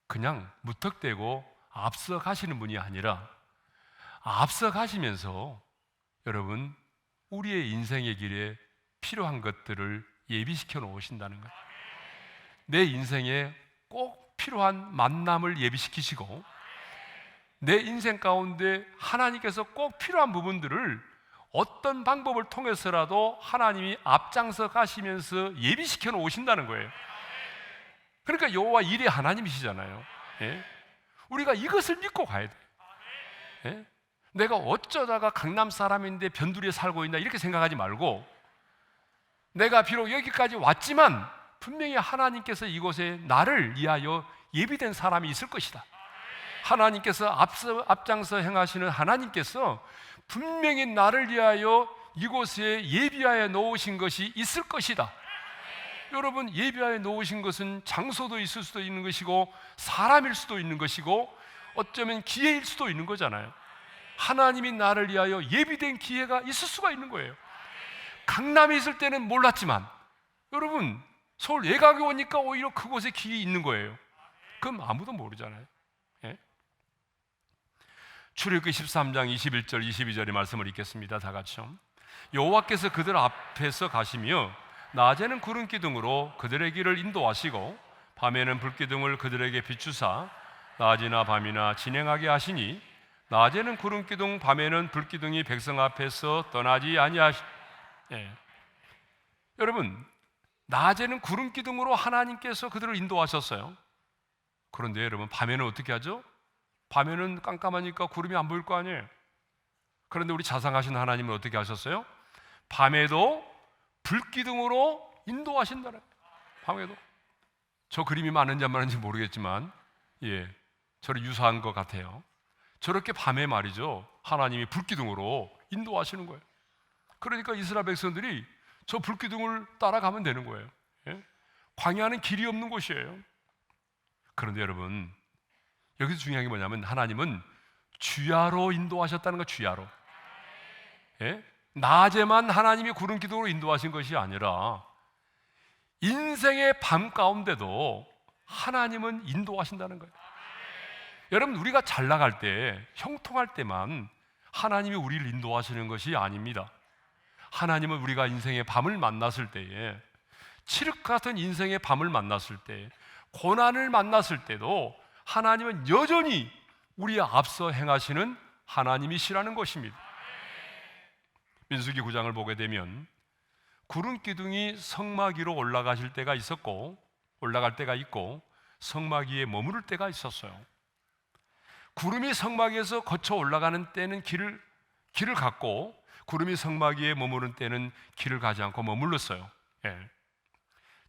그냥 무턱대고 앞서 가시는 분이 아니라 앞서 가시면서 여러분 우리의 인생의 길에 필요한 것들을 예비시켜 놓으신다는 거예요. 내 인생에 꼭 필요한 만남을 예비시키시고 내 인생 가운데 하나님께서 꼭 필요한 부분들을 어떤 방법을 통해서라도 하나님이 앞장서 가시면서 예비시켜 놓으신다는 거예요. 그러니까 여호와 일의 하나님이시잖아요. 예? 우리가 이것을 믿고 가야 돼요. 예? 내가 어쩌다가 강남 사람인데 변두리에 살고 있나 이렇게 생각하지 말고, 내가 비록 여기까지 왔지만 분명히 하나님께서 이곳에 나를 위하여 예비된 사람이 있을 것이다. 하나님께서 앞장서 행하시는 하나님께서 분명히 나를 위하여 이곳에 예비하여 놓으신 것이 있을 것이다. 여러분, 예비하여 놓으신 것은 장소도 있을 수도 있는 것이고 사람일 수도 있는 것이고 어쩌면 기회일 수도 있는 거잖아요. 하나님이 나를 위하여 예비된 기회가 있을 수가 있는 거예요. 강남에 있을 때는 몰랐지만 여러분 서울 외곽에 오니까 오히려 그곳에 길이 있는 거예요. 그럼 아무도 모르잖아요. 예? 출애굽기 13장 21절 22절의 말씀을 읽겠습니다. 다 같이요. 여호와께서 그들 앞에서 가시며 낮에는 구름 기둥으로 그들의 길을 인도하시고 밤에는 불 기둥을 그들에게 비추사 낮이나 밤이나 진행하게 하시니 낮에는 구름 기둥 밤에는 불 기둥이 백성 앞에서 떠나지 아니하시. 예. 여러분, 낮에는 구름 기둥으로 하나님께서 그들을 인도하셨어요. 그런데 여러분, 밤에는 어떻게 하죠? 밤에는 깜깜하니까 구름이 안 보일 거 아니에요. 그런데 우리 자상하신 하나님은 어떻게 하셨어요? 밤에도 불기둥으로 인도하신다는 거예요. 밤에도. 저 그림이 맞는지 안 맞는지 모르겠지만 저를 유사한 것 같아요. 저렇게 밤에 말이죠, 하나님이 불기둥으로 인도하시는 거예요. 그러니까 이스라엘 백성들이 저 불기둥을 따라가면 되는 거예요. 예? 광야는 길이 없는 곳이에요. 그런데 여러분, 여기서 중요한 게 뭐냐면 하나님은 주야로 인도하셨다는 거. 주야로. 예? 낮에만 하나님이 구름 기둥으로 인도하신 것이 아니라 인생의 밤 가운데도 하나님은 인도하신다는 거예요. 여러분, 우리가 잘 나갈 때, 형통할 때만 하나님이 우리를 인도하시는 것이 아닙니다. 하나님은 우리가 인생의 밤을 만났을 때에, 칠흑 같은 인생의 밤을 만났을 때, 고난을 만났을 때도 하나님은 여전히 우리의 앞서 행하시는 하나님이시라는 것입니다. 민수기 9장을 보게 되면 구름 기둥이 성막 위로 올라갈 때가 있고 성막 위에 머무를 때가 있었어요. 구름이 성막 위에서 거쳐 올라가는 때는 길을 갔고, 구름이 성막 위에 머무는 때는 길을 가지 않고 머물렀어요. 예.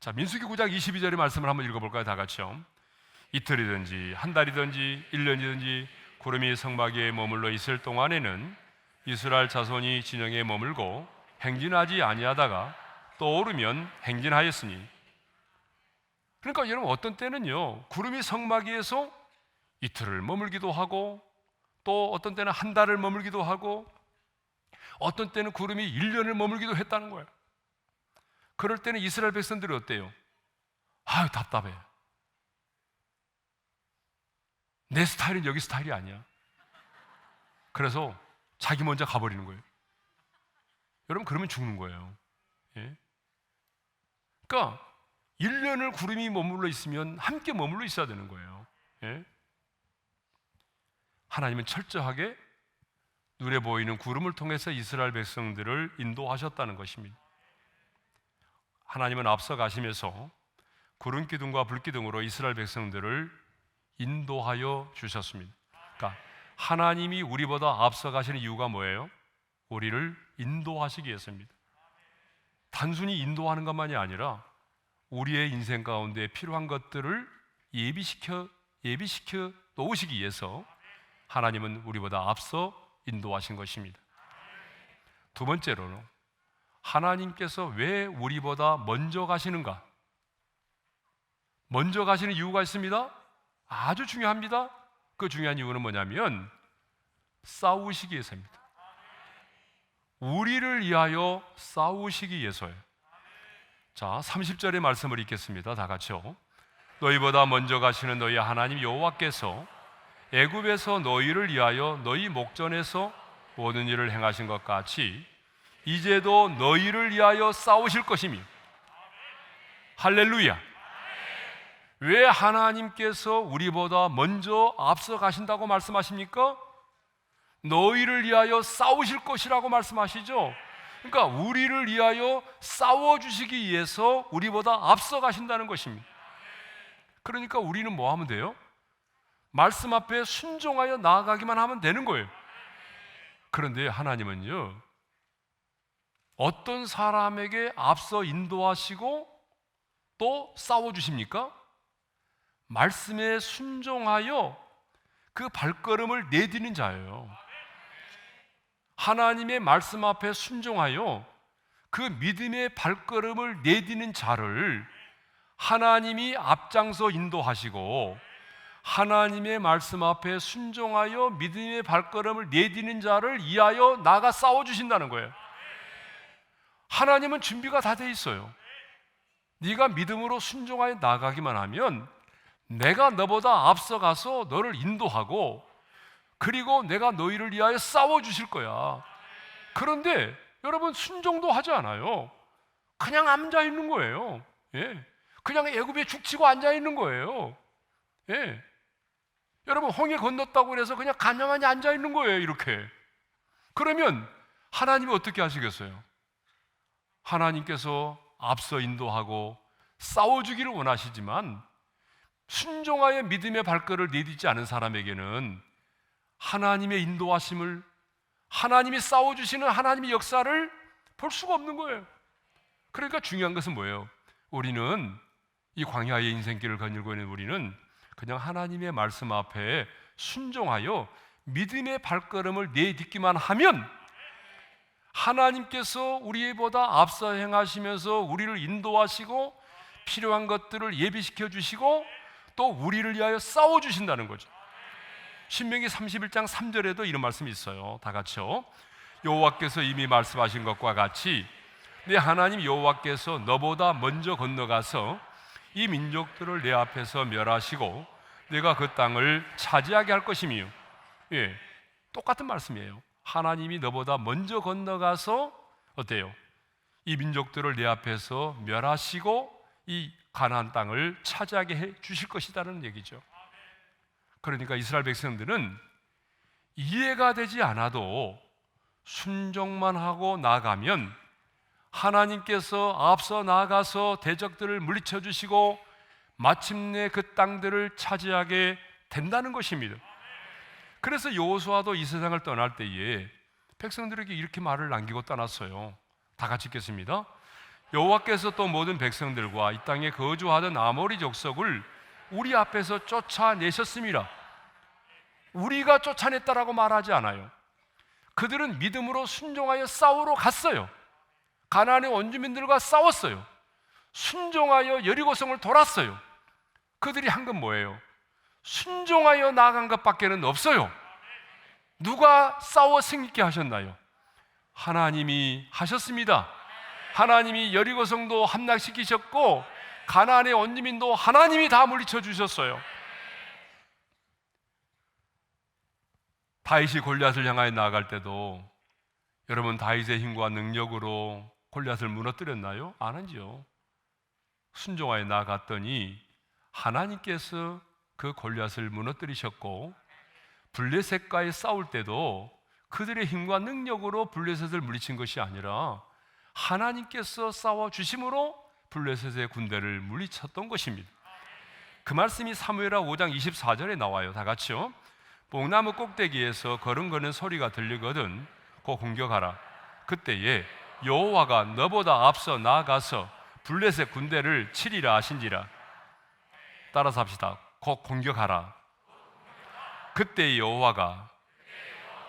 자, 민수기 9장 22절의 말씀을 한번 읽어볼까요? 다 같이요. 이틀이든지 한 달이든지 1년이든지 구름이 성막 위에 머물러 있을 동안에는 이스라엘 자손이 진영에 머물고 행진하지 아니하다가 또 오르면 행진하였으니. 그러니까 여러분, 어떤 때는요, 구름이 성막 위에서 이틀을 머물기도 하고, 또 어떤 때는 한 달을 머물기도 하고, 어떤 때는 구름이 1년을 머물기도 했다는 거예요. 그럴 때는 이스라엘 백성들이 어때요? 아유, 답답해. 내 스타일은 여기 스타일이 아니야. 그래서 자기 먼저 가버리는 거예요. 여러분, 그러면 죽는 거예요. 예? 그러니까 1년을 구름이 머물러 있으면 함께 머물러 있어야 되는 거예요. 예? 하나님은 철저하게 눈에 보이는 구름을 통해서 이스라엘 백성들을 인도하셨다는 것입니다. 하나님은 앞서 가시면서 구름 기둥과 불 기둥으로 이스라엘 백성들을 인도하여 주셨습니다. 그러니까 하나님이 우리보다 앞서 가시는 이유가 뭐예요? 우리를 인도하시기 위해서입니다. 단순히 인도하는 것만이 아니라 우리의 인생 가운데 필요한 것들을 예비시켜 놓으시기 위해서 하나님은 우리보다 앞서 인도하신 것입니다. 두 번째로는 하나님께서 왜 우리보다 먼저 가시는가? 먼저 가시는 이유가 있습니다. 아주 중요합니다. 그 중요한 이유는 뭐냐면 싸우시기 위해서입니다. 우리를 위하여 싸우시기 위해서예요. 자, 30절의 말씀을 읽겠습니다. 다 같이요. 너희보다 먼저 가시는 너희 하나님 여호와께서 애굽에서 너희를 위하여 너희 목전에서 모든 일을 행하신 것 같이 이제도 너희를 위하여 싸우실 것이며. 할렐루야. 왜 하나님께서 우리보다 먼저 앞서 가신다고 말씀하십니까? 너희를 위하여 싸우실 것이라고 말씀하시죠. 그러니까 우리를 위하여 싸워주시기 위해서 우리보다 앞서 가신다는 것입니다. 그러니까 우리는 뭐 하면 돼요? 말씀 앞에 순종하여 나아가기만 하면 되는 거예요. 그런데 하나님은요, 어떤 사람에게 앞서 인도하시고 또 싸워주십니까? 말씀에 순종하여 그 발걸음을 내디는 자예요. 하나님의 말씀 앞에 순종하여 그 믿음의 발걸음을 내디는 자를 하나님이 앞장서 인도하시고, 하나님의 말씀 앞에 순종하여 믿음의 발걸음을 내디는 자를 위하여 나가 싸워주신다는 거예요. 하나님은 준비가 다 돼 있어요. 네가 믿음으로 순종하여 나가기만 하면 내가 너보다 앞서가서 너를 인도하고, 그리고 내가 너희를 위하여 싸워주실 거야. 그런데 여러분, 순종도 하지 않아요. 그냥 앉아 있는 거예요. 예. 그냥 애굽에 죽치고 앉아 있는 거예요. 예. 여러분, 홍해 건넜다고 해서 그냥 가만히 앉아 있는 거예요. 이렇게. 그러면 하나님이 어떻게 하시겠어요? 하나님께서 앞서 인도하고 싸워주기를 원하시지만 순종하여 믿음의 발걸음을 내딛지 않은 사람에게는 하나님의 인도하심을, 하나님이 싸워주시는 하나님의 역사를 볼 수가 없는 거예요. 그러니까 중요한 것은 뭐예요? 우리는 이 광야의 인생길을 거닐고 있는 우리는 그냥 하나님의 말씀 앞에 순종하여 믿음의 발걸음을 내딛기만 하면 하나님께서 우리보다 앞서 행하시면서 우리를 인도하시고 필요한 것들을 예비시켜 주시고 또 우리를 위하여 싸워주신다는 거죠. 신명기 31장 3절에도 이런 말씀이 있어요. 다 같이요. 여호와께서 이미 말씀하신 것과 같이 내 하나님 여호와께서 너보다 먼저 건너가서 이 민족들을 내 앞에서 멸하시고 내가 그 땅을 차지하게 할 것이며. 예, 똑같은 말씀이에요. 하나님이 너보다 먼저 건너가서 어때요? 이 민족들을 내 앞에서 멸하시고 이 가나안 땅을 차지하게 해 주실 것이라는 얘기죠. 그러니까 이스라엘 백성들은 이해가 되지 않아도 순종만 하고 나가면 하나님께서 앞서 나가서 대적들을 물리쳐 주시고 마침내 그 땅들을 차지하게 된다는 것입니다. 그래서 여호수아도 이 세상을 떠날 때에 백성들에게 이렇게 말을 남기고 떠났어요. 다 같이 읽겠습니다. 여호와께서 또 모든 백성들과 이 땅에 거주하던 아모리 족속을 우리 앞에서 쫓아내셨습니다. 우리가 쫓아냈다라고 말하지 않아요. 그들은 믿음으로 순종하여 싸우러 갔어요. 가나안의 원주민들과 싸웠어요. 순종하여 여리고성을 돌았어요. 그들이 한 건 뭐예요? 순종하여 나아간 것밖에는 없어요. 누가 싸워 승리케 하셨나요? 하나님이 하셨습니다. 하나님이 여리고성도 함락시키셨고 가나안의 원주민도 하나님이 다 물리쳐 주셨어요. 다윗이 골리앗을 향하여 나아갈 때도 여러분 다윗의 힘과 능력으로 골리앗을 무너뜨렸나요? 안 하지요. 순종하여 나아갔더니 하나님께서 그 골리앗을 무너뜨리셨고 블레셋과의 싸울 때도 그들의 힘과 능력으로 블레셋을 물리친 것이 아니라 하나님께서 싸워주심으로 블레셋의 군대를 물리쳤던 것입니다. 그 말씀이 사무엘하 5장 24절에 나와요. 다 같이요. 뽕나무 꼭대기에서 걸음거는 소리가 들리거든 곧 공격하라. 그때에 여호와가 너보다 앞서 나아가서 블레셋 군대를 치리라 하신지라. 따라서 합시다. 곧 공격하라. 그때 여호와가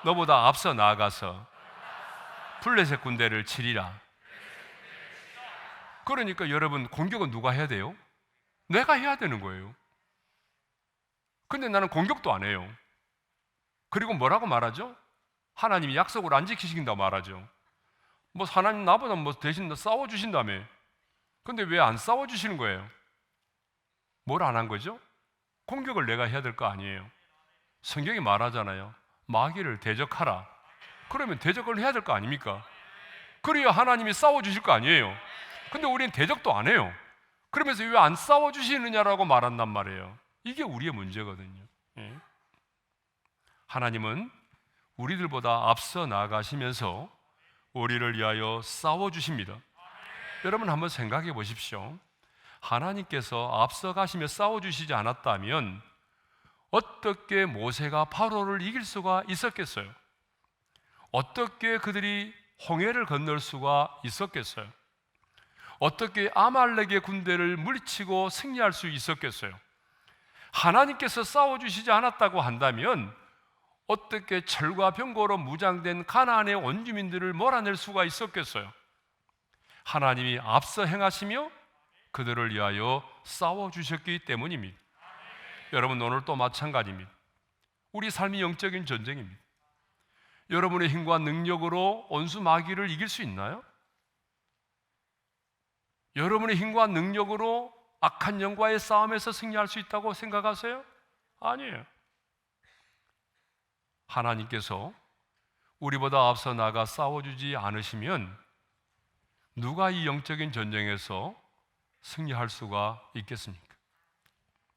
너보다 앞서 나아가서 블레셋 군대를 치리라. 그러니까 여러분 공격은 누가 해야 돼요? 내가 해야 되는 거예요. 근데 나는 공격도 안 해요. 그리고 뭐라고 말하죠? 하나님이 약속을 안 지키신다고 말하죠. 뭐 하나님 나보다 뭐 대신 싸워주신다며. 근데 왜 안 싸워주시는 거예요? 뭘 안 한 거죠? 공격을 내가 해야 될 거 아니에요. 성경이 말하잖아요. 마귀를 대적하라. 그러면 대적을 해야 될 거 아닙니까? 그래야 하나님이 싸워주실 거 아니에요. 근데 우리는 대적도 안 해요. 그러면서 왜 안 싸워주시느냐라고 말한단 말이에요. 이게 우리의 문제거든요. 예. 하나님은 우리들보다 앞서 나아가시면서 우리를 위하여 싸워주십니다. 여러분 한번 생각해 보십시오. 하나님께서 앞서 가시며 싸워주시지 않았다면 어떻게 모세가 바로를 이길 수가 있었겠어요? 어떻게 그들이 홍해를 건널 수가 있었겠어요? 어떻게 아말렉의 군대를 물리치고 승리할 수 있었겠어요? 하나님께서 싸워주시지 않았다고 한다면 어떻게 철과 병거로 무장된 가나안의 원주민들을 몰아낼 수가 있었겠어요? 하나님이 앞서 행하시며 그들을 위하여 싸워주셨기 때문입니다. 여러분 오늘 또 마찬가지입니다. 우리 삶이 영적인 전쟁입니다. 여러분의 힘과 능력으로 원수 마귀를 이길 수 있나요? 여러분의 힘과 능력으로 악한 영과의 싸움에서 승리할 수 있다고 생각하세요? 아니에요. 하나님께서 우리보다 앞서 나가 싸워주지 않으시면 누가 이 영적인 전쟁에서 승리할 수가 있겠습니까?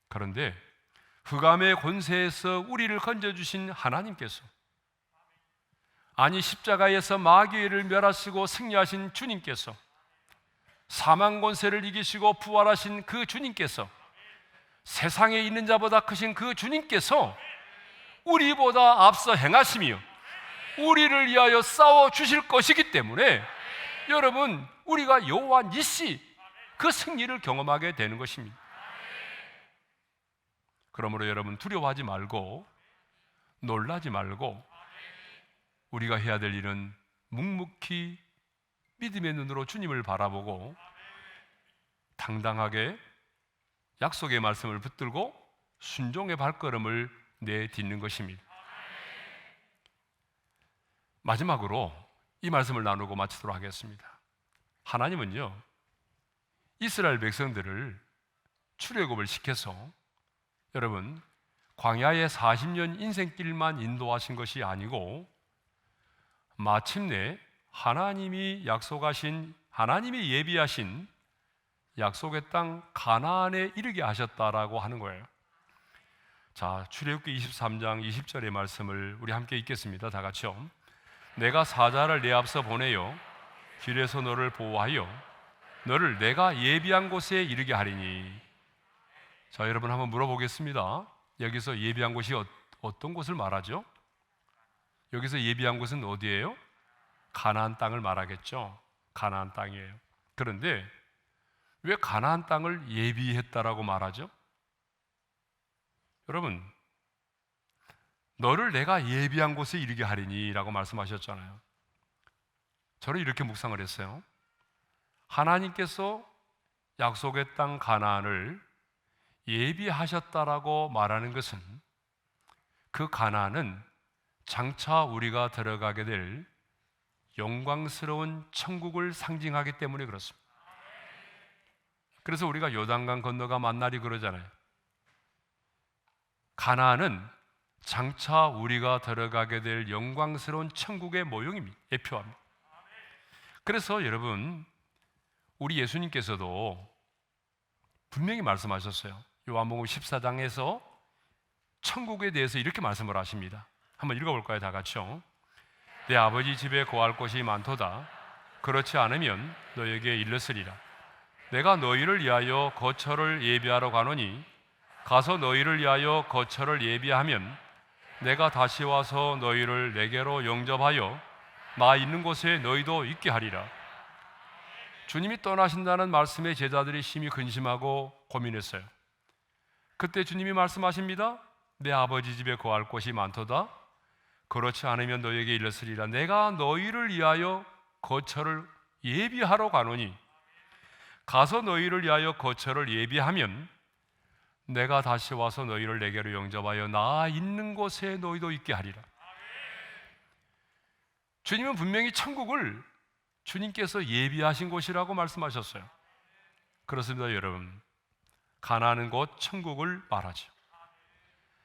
그런데 흑암의 권세에서 우리를 건져주신 하나님께서, 아니 십자가에서 마귀를 멸하시고 승리하신 주님께서, 사망 권세를 이기시고 부활하신 그 주님께서, 세상에 있는 자보다 크신 그 주님께서 우리보다 앞서 행하시며 우리를 위하여 싸워 주실 것이기 때문에 여러분 우리가 여호와 니시 그 승리를 경험하게 되는 것입니다. 그러므로 여러분 두려워하지 말고 놀라지 말고 우리가 해야 될 일은 묵묵히 믿음의 눈으로 주님을 바라보고 당당하게 약속의 말씀을 붙들고 순종의 발걸음을 내딛는 것입니다. 마지막으로 이 말씀을 나누고 마치도록 하겠습니다. 하나님은요 이스라엘 백성들을 출애굽을 시켜서 여러분 광야의 40년 인생길만 인도하신 것이 아니고 마침내 하나님이 예비하신 약속의 땅 가나안에 이르게 하셨다라고 하는 거예요. 자, 출애굽기 23장 20절의 말씀을 우리 함께 읽겠습니다. 다 같이요. 내가 사자를 내 앞서 보내요 길에서 너를 보호하여 너를 내가 예비한 곳에 이르게 하리니. 자, 여러분 한번 물어보겠습니다. 여기서 예비한 곳이 어떤 곳을 말하죠? 여기서 예비한 곳은 어디예요? 가나안 땅을 말하겠죠. 가나안 땅이에요. 그런데 왜 가나안 땅을 예비했다라고 말하죠? 여러분, 너를 내가 예비한 곳에 이르게 하리니 라고 말씀하셨잖아요. 저는 이렇게 묵상을 했어요. 하나님께서 약속의 땅 가나안을 예비하셨다라고 말하는 것은 그 가나안은 장차 우리가 들어가게 될 영광스러운 천국을 상징하기 때문에 그렇습니다. 그래서 우리가 요단강 건너가 만나리 그러잖아요. 가나안은 장차 우리가 들어가게 될 영광스러운 천국의 모형입니다. 예표합니다. 그래서 여러분, 우리 예수님께서도 분명히 말씀하셨어요. 요한복음 14장에서 천국에 대해서 이렇게 말씀을 하십니다. 한번 읽어볼까요? 다 같이요. 내 아버지 집에 거할 곳이 많도다. 그렇지 않으면 너에게 일렀으리라. 내가 너희를 위하여 거처를 예비하러 가노니 가서 너희를 위하여 거처를 예비하면 내가 다시 와서 너희를 내게로 영접하여 나 있는 곳에 너희도 있게 하리라. 주님이 떠나신다는 말씀에 제자들이 심히 근심하고 고민했어요. 그때 주님이 말씀하십니다. 내 아버지 집에 거할 곳이 많도다. 그렇지 않으면 너희에게 일렀으리라. 내가 너희를 위하여 거처를 예비하러 가노니 가서 너희를 위하여 거처를 예비하면 내가 다시 와서 너희를 내게로 영접하여 나 있는 곳에 너희도 있게 하리라. 주님은 분명히 천국을 주님께서 예비하신 곳이라고 말씀하셨어요. 그렇습니다, 여러분. 가나안은 곧 천국을 말하죠.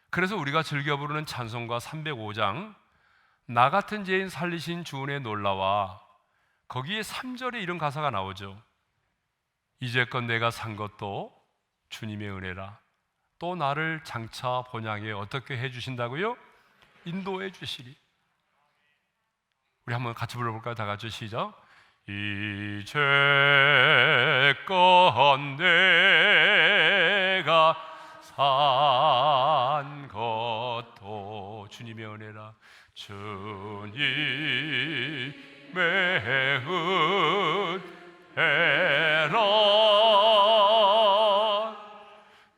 그래서 우리가 즐겨 부르는 찬송가 305장 나 같은 죄인 살리신 주 은혜 놀라와, 거기에 3절에 이런 가사가 나오죠. 이제껏 내가 산 것도 주님의 은혜라. 또 나를 장차 본향에 어떻게 해주신다고요? 인도해 주시리. 우리 한번 같이 불러볼까요? 다 같이 시작. 이제껏 내가 산 것도 주님의 은혜라. 주님의 은혜라.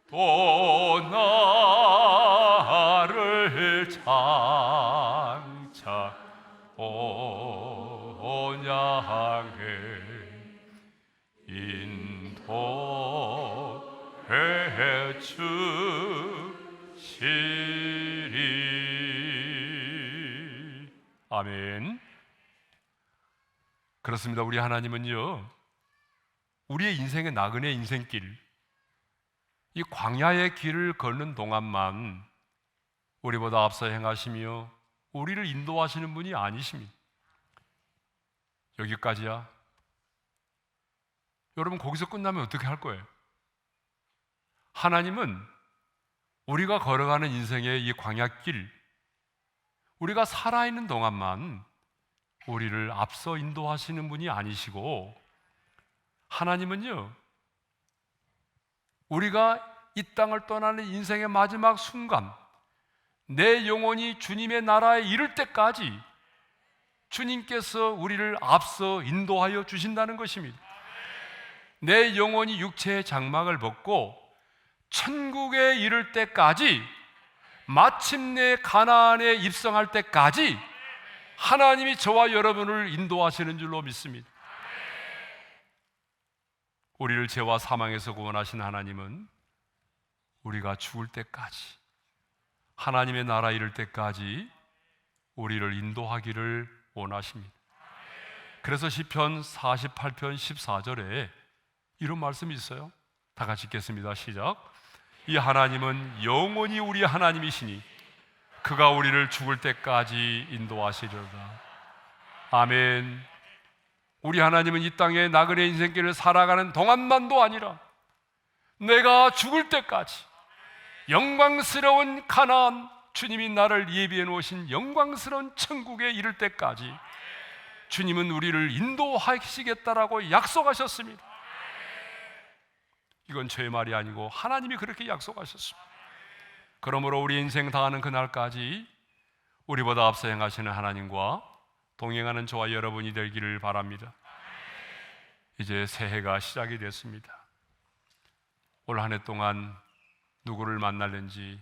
또 나를 장차 본향에 인도해 주시리. 아멘. 그렇습니다. 우리 하나님은요, 우리의 인생의 나그네 인생길, 이 광야의 길을 걷는 동안만 우리보다 앞서 행하시며 우리를 인도하시는 분이 아니십니다. 여기까지야. 여러분, 거기서 끝나면 어떻게 할 거예요? 하나님은 우리가 걸어가는 인생의 이 광야길, 우리가 살아있는 동안만 우리를 앞서 인도하시는 분이 아니시고, 하나님은요, 우리가 이 땅을 떠나는 인생의 마지막 순간, 내 영혼이 주님의 나라에 이를 때까지 주님께서 우리를 앞서 인도하여 주신다는 것입니다. 내 영혼이 육체의 장막을 벗고 천국에 이를 때까지, 마침내 가나안에 입성할 때까지 하나님이 저와 여러분을 인도하시는 줄로 믿습니다. 우리를 죄와 사망에서 구원하신 하나님은 우리가 죽을 때까지, 하나님의 나라 이를 때까지 우리를 인도하기를 원하십니다. 그래서 시편 48편 14절에 이런 말씀이 있어요. 다 같이 읽겠습니다. 시작. 이 하나님은 영원히 우리의 하나님이시니 그가 우리를 죽을 때까지 인도하시리로다. 아멘. 우리 하나님은 이 땅의 나그네 인생길을 살아가는 동안만도 아니라 내가 죽을 때까지 영광스러운 가나안, 주님이 나를 예비해 놓으신 영광스러운 천국에 이를 때까지 주님은 우리를 인도하시겠다라고 약속하셨습니다. 이건 제 말이 아니고 하나님이 그렇게 약속하셨습니다. 그러므로 우리 인생 다하는 그날까지 우리보다 앞서 행하시는 하나님과 동행하는 저와 여러분이 되기를 바랍니다. 이제 새해가 시작이 됐습니다. 올 한 해 동안 누구를 만날는지,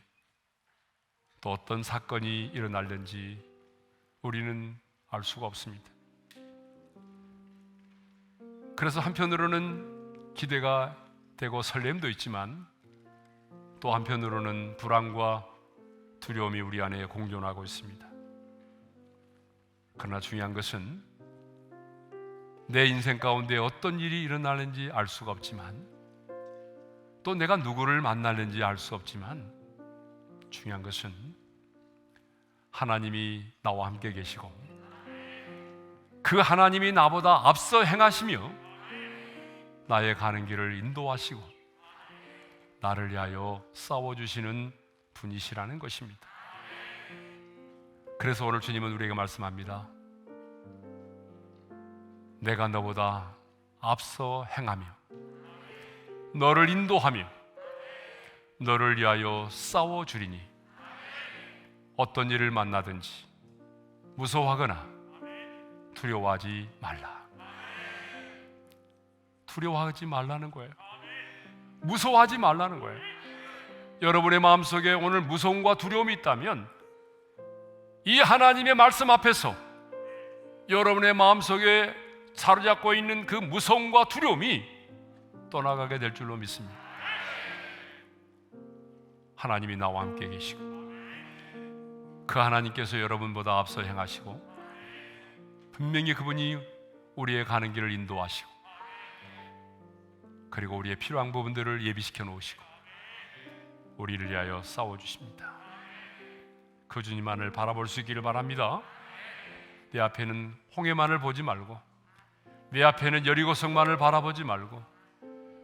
또 어떤 사건이 일어날는지 우리는 알 수가 없습니다. 그래서 한편으로는 기대가 되고 설렘도 있지만 또 한편으로는 불안과 두려움이 우리 안에 공존하고 있습니다. 그러나 중요한 것은 내 인생 가운데 어떤 일이 일어나는지 알 수가 없지만, 또 내가 누구를 만나는지 알 수 없지만, 중요한 것은 하나님이 나와 함께 계시고 그 하나님이 나보다 앞서 행하시며 나의 가는 길을 인도하시고 나를 위하여 싸워주시는 분이시라는 것입니다. 그래서 오늘 주님은 우리에게 말씀합니다. 내가 너보다 앞서 행하며 너를 인도하며 너를 위하여 싸워주리니 어떤 일을 만나든지 무서워하거나 두려워하지 말라. 두려워하지 말라는 거예요. 무서워하지 말라는 거예요. 여러분의 마음속에 오늘 무서움과 두려움이 있다면 이 하나님의 말씀 앞에서 여러분의 마음속에 사로잡고 있는 그 무서움과 두려움이 떠나가게 될 줄로 믿습니다. 하나님이 나와 함께 계시고 그 하나님께서 여러분보다 앞서 행하시고 분명히 그분이 우리의 가는 길을 인도하시고 그리고 우리의 필요한 부분들을 예비시켜 놓으시고 우리를 위하여 싸워주십니다. 그 주님만을 바라볼 수 있기를 바랍니다. 내 앞에는 홍해만을 보지 말고, 내 앞에는 여리고성만을 바라보지 말고,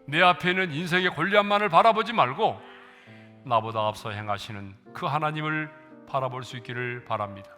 내 앞에는 인생의 골리앗만을 바라보지 말고 나보다 앞서 행하시는 그 하나님을 바라볼 수 있기를 바랍니다.